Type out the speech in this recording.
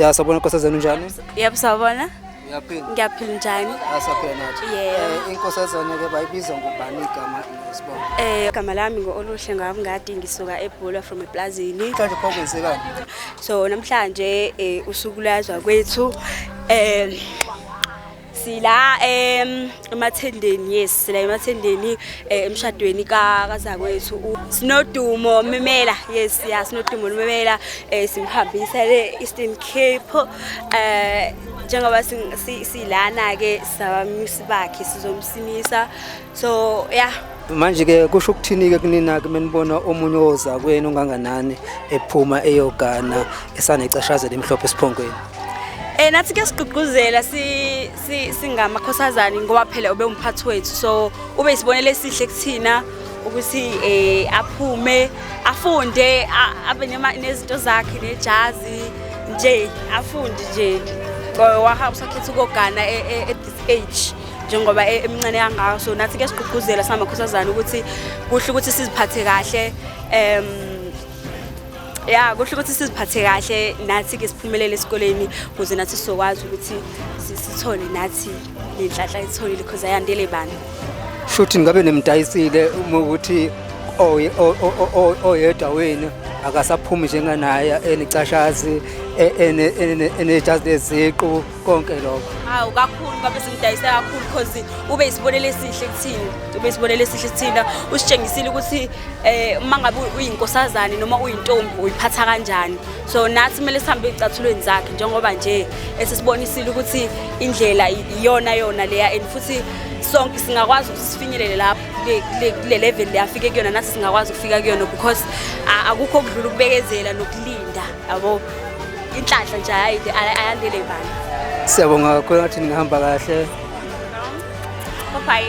Ya sabona Nkosazana unjani? Yebo sawubona. Uyaphila? Ngiyaphila njani? Asaphila nathi. Yebo. Inkosazana ke bayibiza ngubani igama Sibongo? Igama lami ngo-Oluhle Ngabungadi ngisuka eBhula from eplazini. Mhlawumbe pho kwenzekani? So namhlanje usuku lwazwa kwethu sila emathendeni, yes sila emathendeni emshadweni kazakwethu Sinodumo Memela, yes ya Sinodumo Memela simhambisa le Eastern Cape njengoba silana ke sabamisi bakhe sizomsimisa, so yeah. Manje ke kusho ukuthini ke kunina ke menibona omunye oza kwenu unganganani ephuma eyogana esanecashazela emhlophe esiphongweni? Nathi ke sigqugquzela singamakhosazana ngoba phela ube umphathi wethu, so ube isibonele esihle kuthina ukuthi aphume afunde abe nezinto zakhe nejazi nje afunde nje wahamba sakhetha ukogana at this age njengoba emncane kangaka. So nathi ke sigqugquzela singamakhosazana ukuthi kuhle ukuthi siziphathe kahle, ya kuhle ukuthi siziphathe kahle nathi ke siphumelele esikoleni ukuze nathi sizokwazi ukuthi sithole nathi lenhlanhla etholile because ayandele bani. Shuthi ngabe nemdayisile uma ukuthi oyedwa wenu akasaphumi njenganaye enicashazi enejazi leziqu konke lokho? Hawu kakhulu ngabe simdayisa kakhulu because ube isibonele esihle kuthina, usitshengisile ukuthi mangabe uyinkosazane noma uyintombi uyiphatha kanjani. So nathi kumele sihambe ezicathulweni zakhe njengoba nje esisibonisile ukuthi indlela iyona leya, and futhi sonke singakwazi ukuthi sifinyelele lapho le level leyafike kuyona, nathi singakwazi ukufika kuyona because akukho okudlula ukubekezela nokulinda yabo. Inhlanhla nje ayandele bani. Siyabonga kakhulu ukuthi ningahamba kahle. Bye.